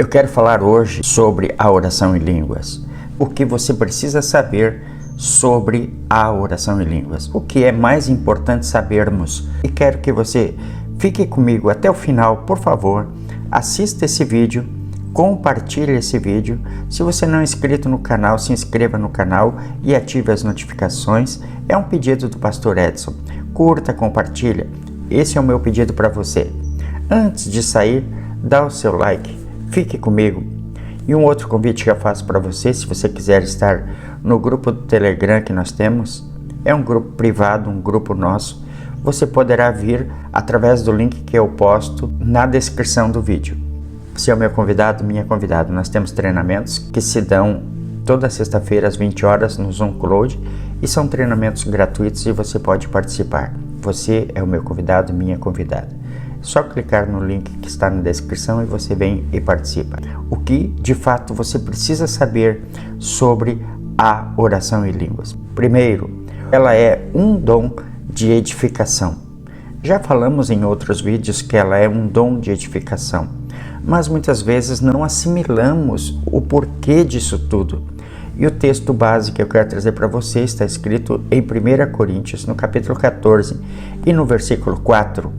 Eu quero falar hoje sobre a oração em línguas. O que você precisa saber sobre a oração em línguas. O que é mais importante sabermos. E quero que você fique comigo até o final, por favor. Assista esse vídeo, compartilhe esse vídeo. Se você não é inscrito no canal, se inscreva no canal e ative as notificações. É um pedido do Pastor Edson. Curta, compartilha. Esse é o meu pedido para você. Antes de sair, dá o seu like. Fique comigo. E um outro convite que eu faço para você, se você quiser estar no grupo do Telegram que nós temos, é um grupo privado, um grupo nosso. Você poderá vir através do link que eu posto na descrição do vídeo. Você é o meu convidado, minha convidada. Nós temos treinamentos que se dão toda sexta-feira às 20 horas no Zoom Cloud e são treinamentos gratuitos e você pode participar. Você é o meu convidado, minha convidada. É só clicar no link que está na descrição e você vem e participa. O que, de fato, você precisa saber sobre a oração em línguas? Primeiro, ela é um dom de edificação. Já falamos em outros vídeos que ela é um dom de edificação, mas muitas vezes não assimilamos o porquê disso tudo. E o texto base que eu quero trazer para você está escrito em 1 Coríntios, no capítulo 14 e no versículo 4.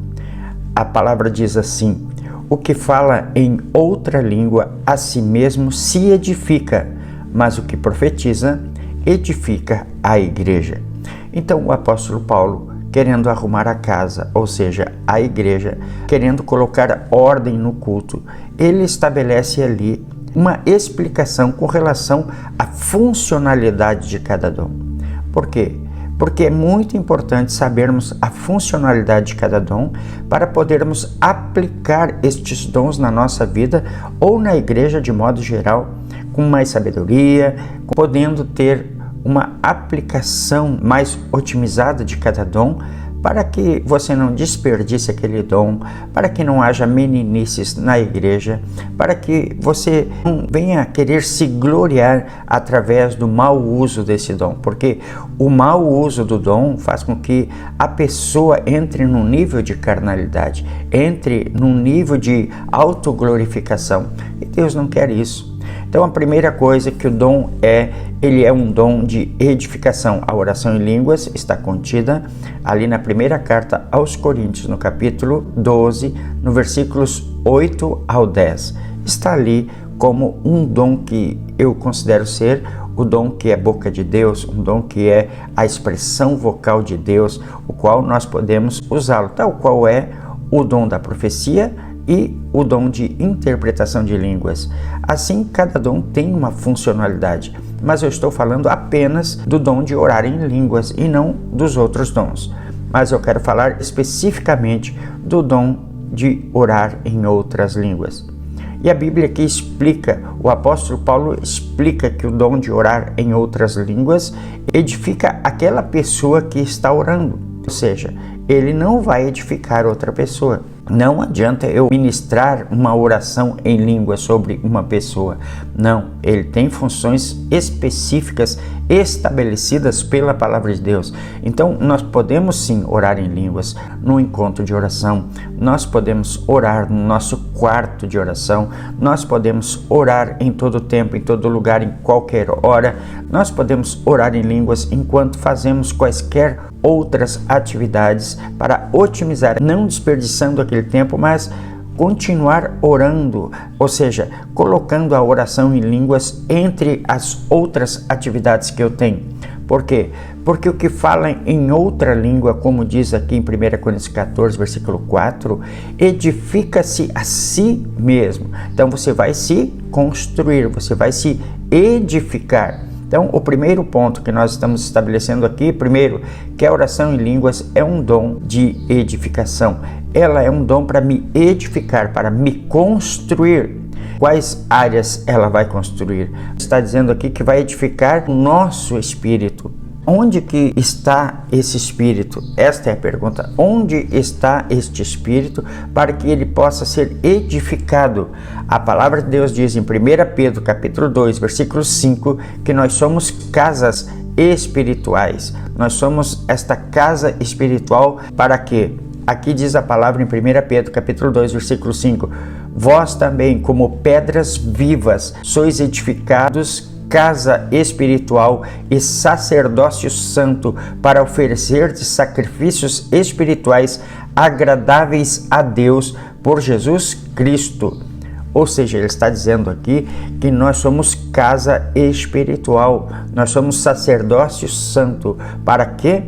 A palavra diz assim: o que fala em outra língua a si mesmo se edifica, mas o que profetiza edifica a igreja. Então o apóstolo Paulo, querendo arrumar a casa, ou seja, a igreja, querendo colocar ordem no culto, ele estabelece ali uma explicação com relação à funcionalidade de cada dom. Por quê? Porque é muito importante sabermos a funcionalidade de cada dom para podermos aplicar estes dons na nossa vida ou na igreja de modo geral, com mais sabedoria, podendo ter uma aplicação mais otimizada de cada dom, para que você não desperdice aquele dom, para que não haja meninices na igreja, para que você não venha querer se gloriar através do mau uso desse dom, porque o mau uso do dom faz com que a pessoa entre num nível de carnalidade, entre num nível de autoglorificação, e Deus não quer isso. Então a primeira coisa que o dom ele é um dom de edificação. A oração em línguas está contida ali na primeira carta aos Coríntios, no capítulo 12, no versículos 8 ao 10. Está ali como um dom que eu considero ser o dom que é boca de Deus, um dom que é a expressão vocal de Deus, o qual nós podemos usá-lo, tal qual é o dom da profecia e o dom de interpretação de línguas. Assim, cada dom tem uma funcionalidade, mas eu estou falando apenas do dom de orar em línguas e não dos outros dons. Mas eu quero falar especificamente do dom de orar em outras línguas. E a Bíblia aqui explica, o apóstolo Paulo explica que o dom de orar em outras línguas edifica aquela pessoa que está orando. Ou seja, ele não vai edificar outra pessoa. Não adianta eu ministrar uma oração em língua sobre uma pessoa. Não, ele tem funções específicas estabelecidas pela palavra de Deus. Então, nós podemos sim orar em línguas no encontro de oração. Nós podemos orar no nosso quarto de oração. Nós podemos orar em todo tempo, em todo lugar, em qualquer hora. Nós podemos orar em línguas enquanto fazemos quaisquer outras atividades para otimizar, não desperdiçando aquele tempo, mas continuar orando, ou seja, colocando a oração em línguas entre as outras atividades que eu tenho. Por quê? Porque o que fala em outra língua, como diz aqui em 1 Coríntios 14, versículo 4, edifica-se a si mesmo. Então você vai se construir, você vai se edificar. Então, o primeiro ponto que nós estamos estabelecendo aqui, primeiro, que a oração em línguas é um dom de edificação. Ela é um dom para me edificar, para me construir. Quais áreas ela vai construir? Está dizendo aqui que vai edificar o nosso espírito. Onde que está esse espírito? Esta é a pergunta. Onde está este espírito para que ele possa ser edificado? A palavra de Deus diz em 1 Pedro capítulo 2, versículo 5, que nós somos casas espirituais. Nós somos esta casa espiritual para quê? Aqui diz a palavra em 1 Pedro capítulo 2, versículo 5, vós também, como pedras vivas, sois edificados casa espiritual e sacerdócio santo, para oferecer sacrifícios espirituais agradáveis a Deus por Jesus Cristo. Ou seja, ele está dizendo aqui que nós somos casa espiritual, nós somos sacerdócio santo. Para quê?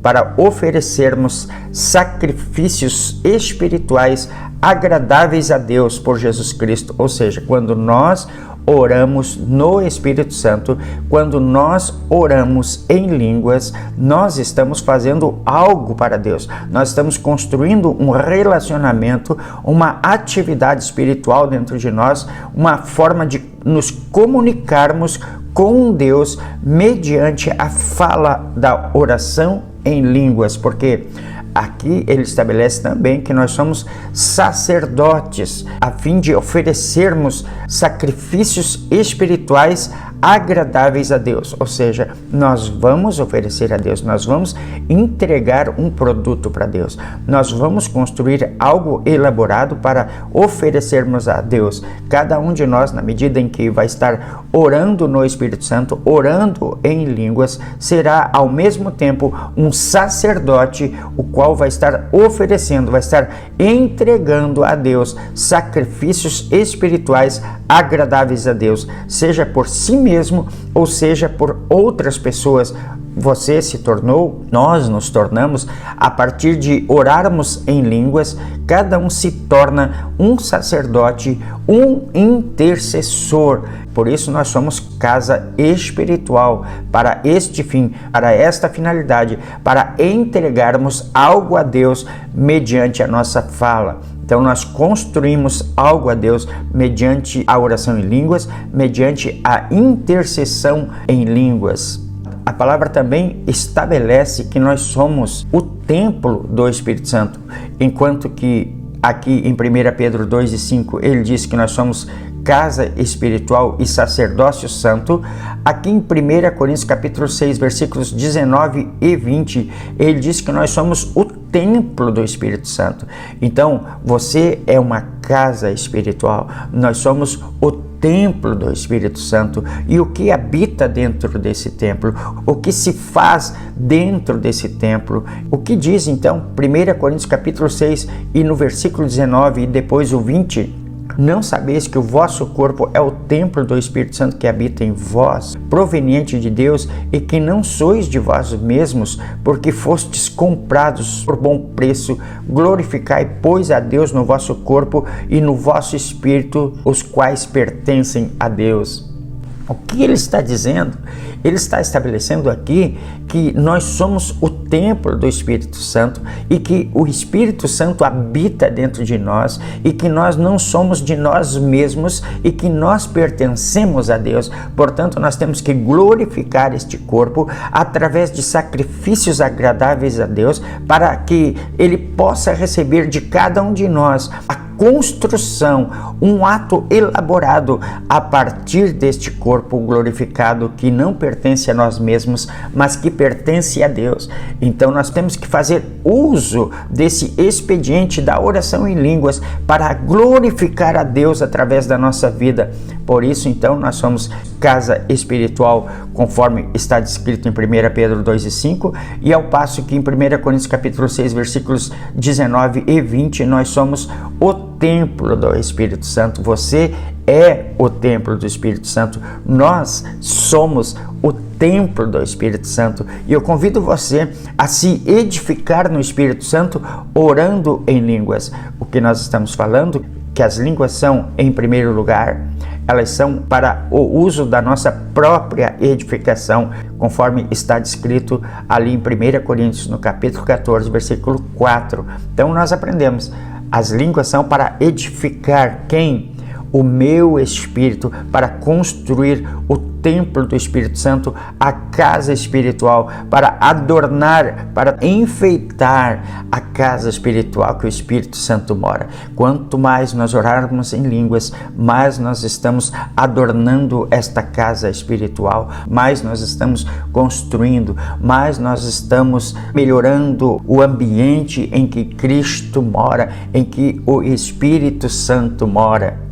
Para oferecermos sacrifícios espirituais agradáveis a Deus por Jesus Cristo. Ou seja, quando nós oramos no Espírito Santo, quando nós oramos em línguas, nós estamos fazendo algo para Deus. Nós estamos construindo um relacionamento, uma atividade espiritual dentro de nós, uma forma de nos comunicarmos com Deus mediante a fala da oração em línguas, porque aqui ele estabelece também que nós somos sacerdotes, a fim de oferecermos sacrifícios espirituais agradáveis a Deus. Ou seja, nós vamos oferecer a Deus, nós vamos entregar um produto para Deus, nós vamos construir algo elaborado para oferecermos a Deus. Cada um de nós, na medida em que vai estar orando no Espírito Santo, orando em línguas, será ao mesmo tempo um sacerdote, o qual vai estar oferecendo, vai estar entregando a Deus sacrifícios espirituais agradáveis a Deus, seja por si mesmo ou seja por outras pessoas. Você se tornou, nós nos tornamos, a partir de orarmos em línguas, cada um se torna um sacerdote, um intercessor. Por isso nós somos casa espiritual, para este fim, para esta finalidade, para entregarmos algo a Deus mediante a nossa fala. Então nós construímos algo a Deus mediante a oração em línguas, mediante a intercessão em línguas. A palavra também estabelece que nós somos o templo do Espírito Santo, enquanto que aqui em 1 Pedro 2:5 ele diz que nós somos casa espiritual e sacerdócio santo. Aqui em 1 Coríntios capítulo 6, versículos 19 e 20, ele diz que nós somos o templo do Espírito Santo. Então, você é uma casa espiritual, nós somos o templo do Espírito Santo. E o que habita dentro desse templo? O que se faz dentro desse templo? O que diz então 1 Coríntios capítulo 6 e no versículo 19 e depois o 20? Não sabeis que o vosso corpo é o templo do Espírito Santo que habita em vós, proveniente de Deus, e que não sois de vós mesmos, porque fostes comprados por bom preço. Glorificai, pois, a Deus no vosso corpo e no vosso espírito, os quais pertencem a Deus. O que ele está dizendo? Ele está estabelecendo aqui que nós somos o templo do Espírito Santo e que o Espírito Santo habita dentro de nós e que nós não somos de nós mesmos e que nós pertencemos a Deus. Portanto, nós temos que glorificar este corpo através de sacrifícios agradáveis a Deus, para que ele possa receber de cada um de nós a construção, um ato elaborado a partir deste corpo glorificado que não pertence a nós mesmos, mas que pertence a Deus. Então nós temos que fazer uso desse expediente da oração em línguas para glorificar a Deus através da nossa vida. Por isso, então, nós somos casa espiritual, conforme está descrito em 1 Pedro 2:5, e ao passo que em 1 Coríntios capítulo 6, versículos 19 e 20, nós somos o templo do Espírito Santo. Você é o templo do Espírito Santo. Nós somos o templo do Espírito Santo. E eu convido você a se edificar no Espírito Santo orando em línguas. O que nós estamos falando? Que as línguas são, em primeiro lugar, elas são para o uso da nossa própria edificação, conforme está descrito ali em 1 Coríntios, no capítulo 14, versículo 4. Então nós aprendemos, as línguas são para edificar quem? o meu espírito para construir o templo do Espírito Santo, a casa espiritual, para adornar, para enfeitar a casa espiritual que o Espírito Santo mora. Quanto mais nós orarmos em línguas, mais nós estamos adornando esta casa espiritual, mais nós estamos construindo, mais nós estamos melhorando o ambiente em que Cristo mora, em que o Espírito Santo mora.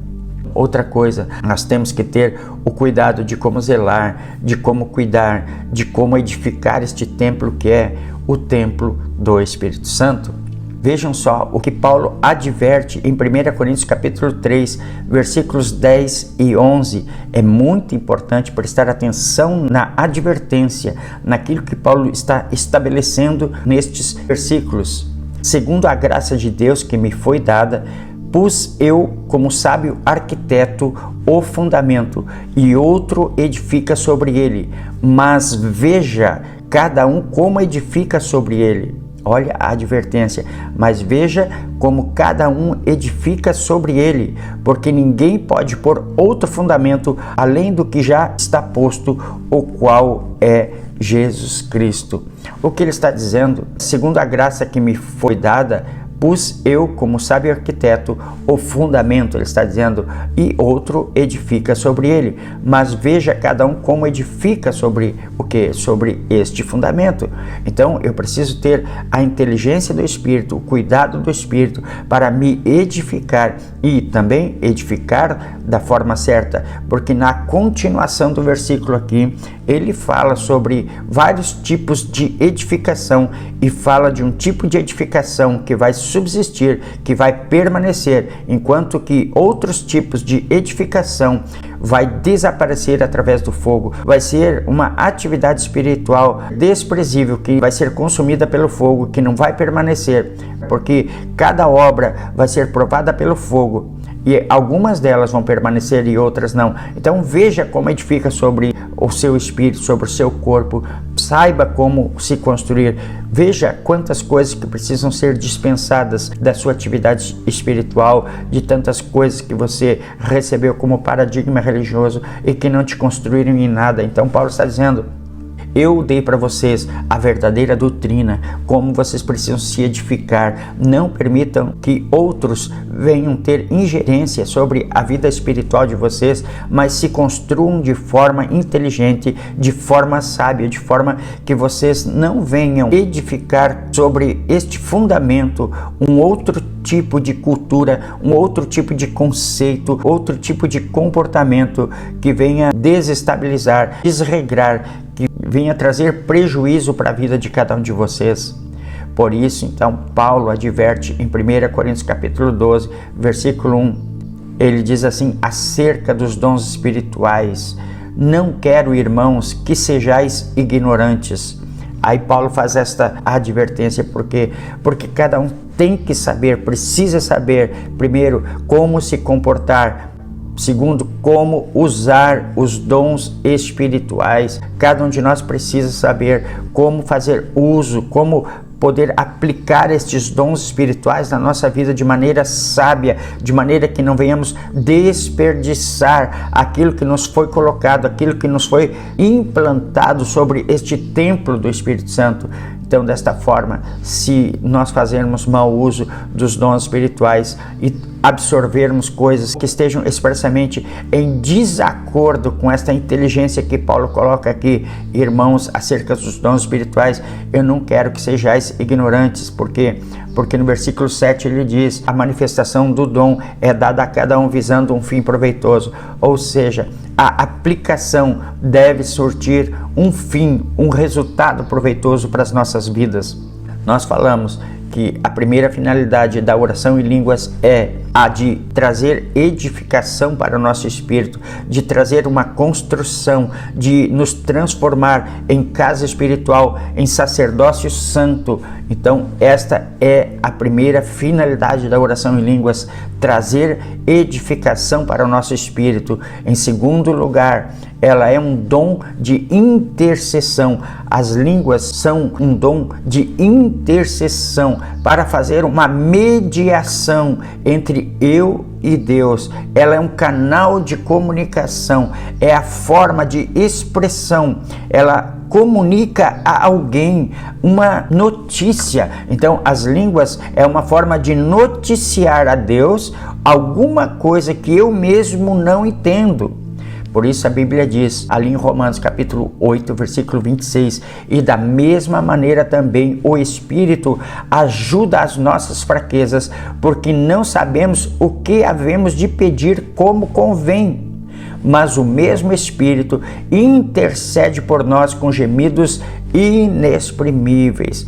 Outra coisa, nós temos que ter o cuidado de como zelar, de como cuidar, de como edificar este templo que é o templo do Espírito Santo. Vejam só o que Paulo adverte em 1 Coríntios capítulo 3, versículos 10 e 11. É muito importante prestar atenção na advertência, naquilo que Paulo está estabelecendo nestes versículos. Segundo a graça de Deus que me foi dada, pus eu, como sábio arquiteto, o fundamento, e outro edifica sobre ele. Mas veja cada um como edifica sobre ele. Olha a advertência. Mas veja como cada um edifica sobre ele, porque ninguém pode pôr outro fundamento além do que já está posto, o qual é Jesus Cristo. O que ele está dizendo? Segundo a graça que me foi dada, pus eu, como sábio arquiteto, o fundamento, ele está dizendo, e outro edifica sobre ele. Mas veja cada um como edifica sobre o quê? Sobre este fundamento. Então, eu preciso ter a inteligência do Espírito, o cuidado do Espírito, para me edificar e também edificar da forma certa, porque na continuação do versículo aqui, ele fala sobre vários tipos de edificação e fala de um tipo de edificação que vai subsistir, que vai permanecer, enquanto que outros tipos de edificação vai desaparecer através do fogo. Vai ser uma atividade espiritual desprezível que vai ser consumida pelo fogo, que não vai permanecer, porque cada obra vai ser provada pelo fogo. E algumas delas vão permanecer e outras não. Então veja como edifica sobre o seu espírito, sobre o seu corpo. Saiba como se construir. Veja quantas coisas que precisam ser dispensadas da sua atividade espiritual, de tantas coisas que você recebeu como paradigma religioso e que não te construíram em nada. Então Paulo está dizendo: eu dei para vocês a verdadeira doutrina, como vocês precisam se edificar. Não permitam que outros venham ter ingerência sobre a vida espiritual de vocês, mas se construam de forma inteligente, de forma sábia, de forma que vocês não venham edificar sobre este fundamento um outro tipo de cultura, um outro tipo de conceito, outro tipo de comportamento que venha desestabilizar, desregrar, que venha trazer prejuízo para a vida de cada um de vocês. Por isso, então, Paulo adverte em 1 Coríntios capítulo 12, versículo 1, ele diz assim, acerca dos dons espirituais: não quero, irmãos, que sejais ignorantes. Aí Paulo faz esta advertência, porque cada um tem que saber, precisa saber, primeiro, como se comportar, segundo, como usar os dons espirituais. Cada um de nós precisa saber como fazer uso, como poder aplicar estes dons espirituais na nossa vida de maneira sábia, de maneira que não venhamos desperdiçar aquilo que nos foi colocado, aquilo que nos foi implantado sobre este templo do Espírito Santo. Então, desta forma, se nós fazermos mau uso dos dons espirituais e absorvermos coisas que estejam expressamente em desacordo com esta inteligência que Paulo coloca aqui, irmãos, acerca dos dons espirituais, eu não quero que sejais ignorantes, porque no versículo 7 ele diz, a manifestação do dom é dada a cada um visando um fim proveitoso, ou seja, a aplicação deve surtir um fim, um resultado proveitoso para as nossas vidas. Nós falamos que a primeira finalidade da oração em línguas é a de trazer edificação para o nosso espírito, de trazer uma construção, de nos transformar em casa espiritual, em sacerdócio santo. Então, esta é a primeira finalidade da oração em línguas, trazer edificação para o nosso espírito. Em segundo lugar, ela é um dom de intercessão. As línguas são um dom de intercessão. intercessão, para fazer uma mediação entre eu e Deus. Ela é um canal de comunicação, é a forma de expressão. Ela comunica a alguém uma notícia. Então, as línguas é uma forma de noticiar a Deus alguma coisa que eu mesmo não entendo. Por isso a Bíblia diz, ali em Romanos capítulo 8, versículo 26, e da mesma maneira também o Espírito ajuda as nossas fraquezas, porque não sabemos o que havemos de pedir como convém. Mas o mesmo Espírito intercede por nós com gemidos inexprimíveis.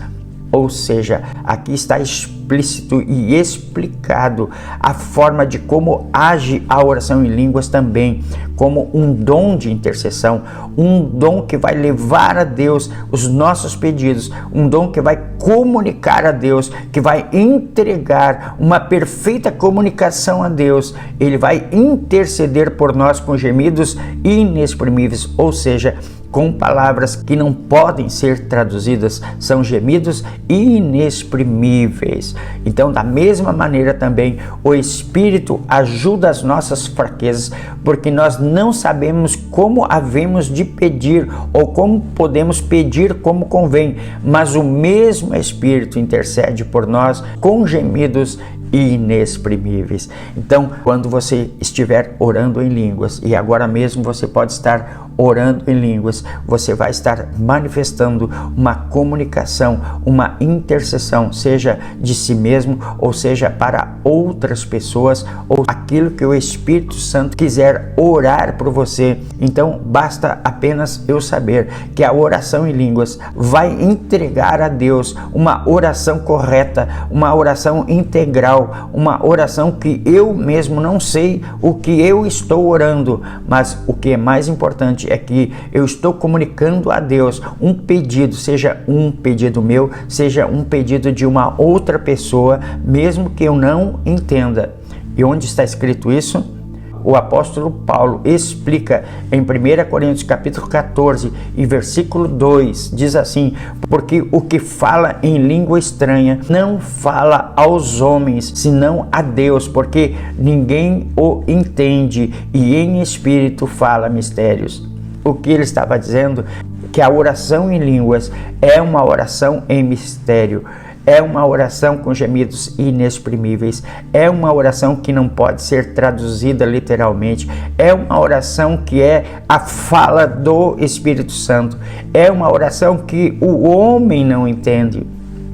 Ou seja, aqui está explícito e explicado a forma de como age a oração em línguas também, como um dom de intercessão, um dom que vai levar a Deus os nossos pedidos, um dom que vai comunicar a Deus, que vai entregar uma perfeita comunicação a Deus. Ele vai interceder por nós com gemidos inexprimíveis, ou seja, com palavras que não podem ser traduzidas, são gemidos inexprimíveis. Então, da mesma maneira também, o Espírito ajuda as nossas fraquezas, porque nós não sabemos como havemos de pedir ou como podemos pedir como convém, mas o mesmo Espírito intercede por nós com gemidos inexprimíveis. Então, quando você estiver orando em línguas, e agora mesmo você pode estar orando em línguas, você vai estar manifestando uma comunicação, uma intercessão, seja de si mesmo, ou seja para outras pessoas, ou aquilo que o Espírito Santo quiser orar por você. Então, basta apenas eu saber que a oração em línguas vai entregar a Deus uma oração correta, uma oração integral, uma oração que eu mesmo não sei o que eu estou orando, mas o que é mais importante é que eu estou comunicando a Deus um pedido, seja um pedido meu, seja um pedido de uma outra pessoa, mesmo que eu não entenda. E onde está escrito isso? O apóstolo Paulo explica em 1 Coríntios capítulo 14 e versículo 2, diz assim: porque o que fala em língua estranha não fala aos homens, senão a Deus, porque ninguém o entende, e em espírito fala mistérios. O que ele estava dizendo? Que a oração em línguas é uma oração em mistério. É uma oração com gemidos inexprimíveis, é uma oração que não pode ser traduzida literalmente, é uma oração que é a fala do Espírito Santo, é uma oração que o homem não entende.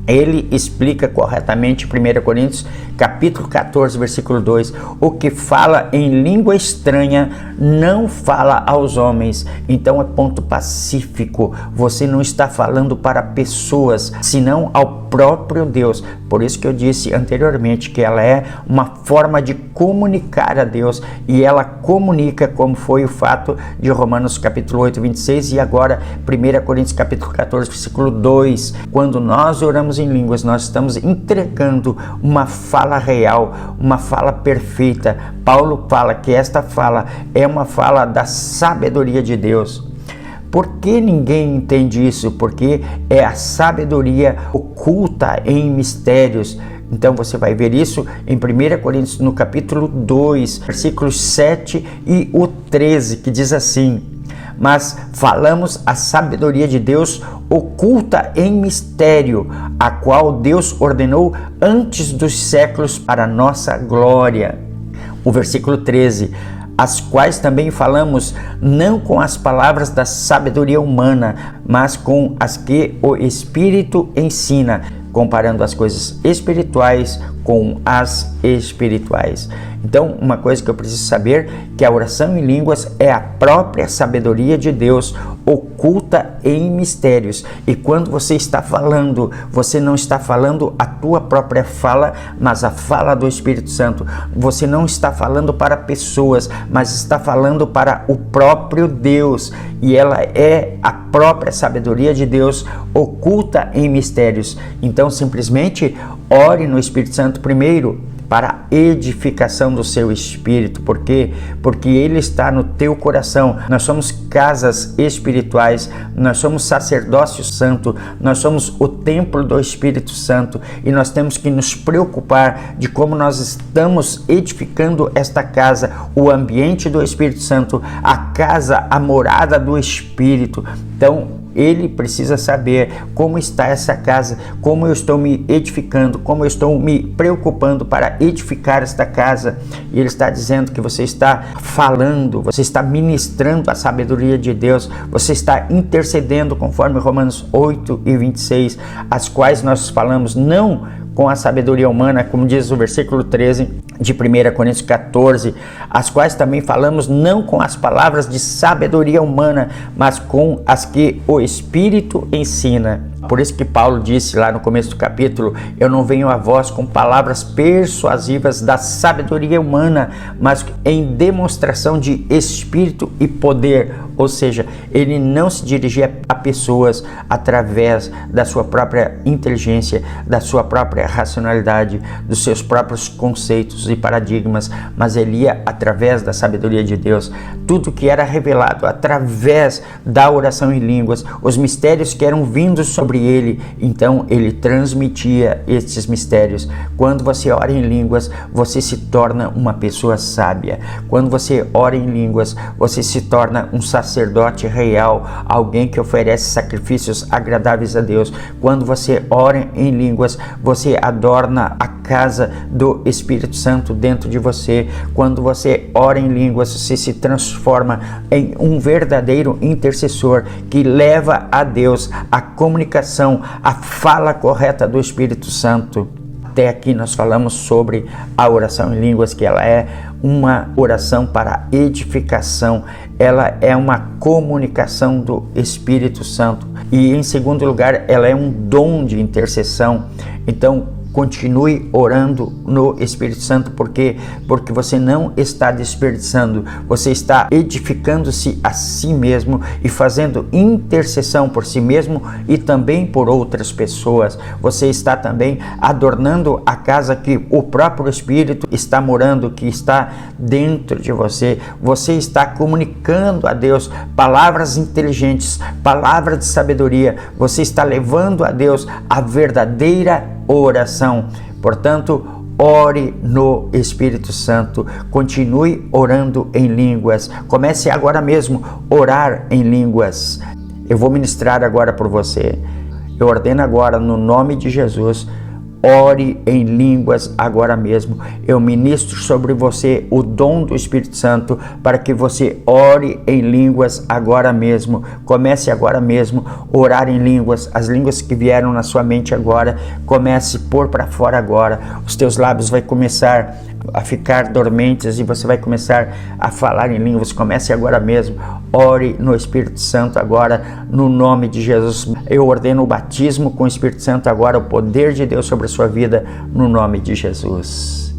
Ele explica corretamente, 1 Coríntios capítulo 14, versículo 2, o que fala em língua estranha não fala aos homens. Então é ponto pacífico, você não está falando para pessoas, senão ao próprio Deus. Por isso que eu disse anteriormente que ela é uma forma de comunicar a Deus, e ela comunica, como foi o fato de Romanos capítulo 8, 26, e agora 1 Coríntios capítulo 14, versículo 2. Quando nós oramos em línguas, nós estamos entregando uma fala real, uma fala perfeita. Paulo fala que esta fala é uma fala da sabedoria de Deus. Por que ninguém entende isso? Porque é a sabedoria oculta em mistérios. Então você vai ver isso em 1 Coríntios no capítulo 2, versículos 7 e o 13, que diz assim: mas falamos a sabedoria de Deus oculta em mistério, a qual Deus ordenou antes dos séculos para nossa glória. O versículo 13: as quais também falamos não com as palavras da sabedoria humana, mas com as que o Espírito ensina, comparando as coisas espirituais com as espirituais. Então, uma coisa que eu preciso saber, que a oração em línguas é a própria sabedoria de Deus oculta em mistérios. E quando você está falando, você não está falando a tua própria fala, mas a fala do Espírito Santo. Você não está falando para pessoas, mas está falando para o próprio Deus. E ela é a própria sabedoria de Deus oculta em mistérios. Então, simplesmente ore no Espírito Santo primeiro, para a edificação do seu espírito. Por quê? Porque Ele está no teu coração. Nós somos casas espirituais, nós somos sacerdócio santo, nós somos o templo do Espírito Santo e nós temos que nos preocupar de como nós estamos edificando esta casa, o ambiente do Espírito Santo, a casa, a morada do Espírito. Então, ele precisa saber como está essa casa, como eu estou me edificando, como eu estou me preocupando para edificar esta casa. E ele está dizendo que você está falando, você está ministrando a sabedoria de Deus, você está intercedendo conforme Romanos 8:26, as quais nós falamos não com a sabedoria humana, como diz o versículo 13 de 1 Coríntios 14, as quais também falamos não com as palavras de sabedoria humana, mas com as que o Espírito ensina. Por isso que Paulo disse lá no começo do capítulo: eu não venho a vós com palavras persuasivas da sabedoria humana, mas em demonstração de espírito e poder. Ou seja, ele não se dirigia a pessoas através da sua própria inteligência, da sua própria racionalidade, dos seus próprios conceitos e paradigmas, mas ele ia através da sabedoria de Deus. Tudo que era revelado através da oração em línguas, os mistérios que eram vindos sobre ele, então ele transmitia estes mistérios. Quando você ora em línguas, você se torna uma pessoa sábia. Quando você ora em línguas, você se torna um sacerdote real, alguém que oferece sacrifícios agradáveis a Deus. Quando você ora em línguas, você adorna a casa do Espírito Santo dentro de você. Quando você ora em línguas, você se transforma em um verdadeiro intercessor que leva a Deus a comunicação, a fala correta do Espírito Santo. Até aqui nós falamos sobre a oração em línguas, que ela é uma oração para edificação, ela é uma comunicação do Espírito Santo. E em segundo lugar, ela é um dom de intercessão. Então, continue orando no Espírito Santo, porque você não está desperdiçando, você está edificando-se a si mesmo e fazendo intercessão por si mesmo e também por outras pessoas. Você está também adornando a casa que o próprio Espírito está morando, que está dentro de você. Você está comunicando a Deus palavras inteligentes, palavras de sabedoria. Você está levando a Deus a verdadeira oração. Portanto, ore no Espírito Santo, continue orando em línguas, comece agora mesmo a orar em línguas. Eu vou ministrar agora por você. Eu ordeno agora no nome de Jesus, ore em línguas agora mesmo. Eu ministro sobre você o dom do Espírito Santo para que você ore em línguas agora mesmo. Comece agora mesmo a orar em línguas. As línguas que vieram na sua mente agora, comece a pôr para fora agora. Os teus lábios vão começar a ficar dormentes e você vai começar a falar em línguas. Comece agora mesmo. Ore no Espírito Santo agora, no nome de Jesus. Eu ordeno o batismo com o Espírito Santo agora, o poder de Deus sobre a sua vida, no nome de Jesus.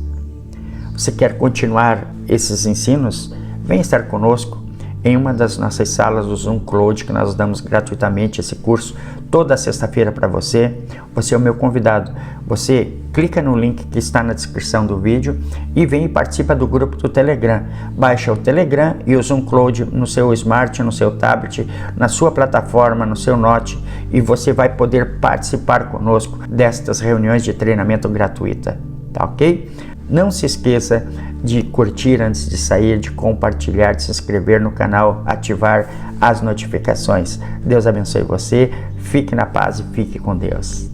Você quer continuar esses ensinos? Venha estar conosco em uma das nossas salas do Zoom Cloud, que nós damos gratuitamente esse curso toda sexta-feira para você. Você é o meu convidado. Você clica no link que está na descrição do vídeo e vem e participa do grupo do Telegram. Baixa o Telegram e o Zoom Cloud no seu smart, no seu tablet, na sua plataforma, no seu note, e você vai poder participar conosco destas reuniões de treinamento gratuita, tá ok? Não se esqueça de curtir antes de sair, de compartilhar, de se inscrever no canal, ativar as notificações. Deus abençoe você, fique na paz e fique com Deus.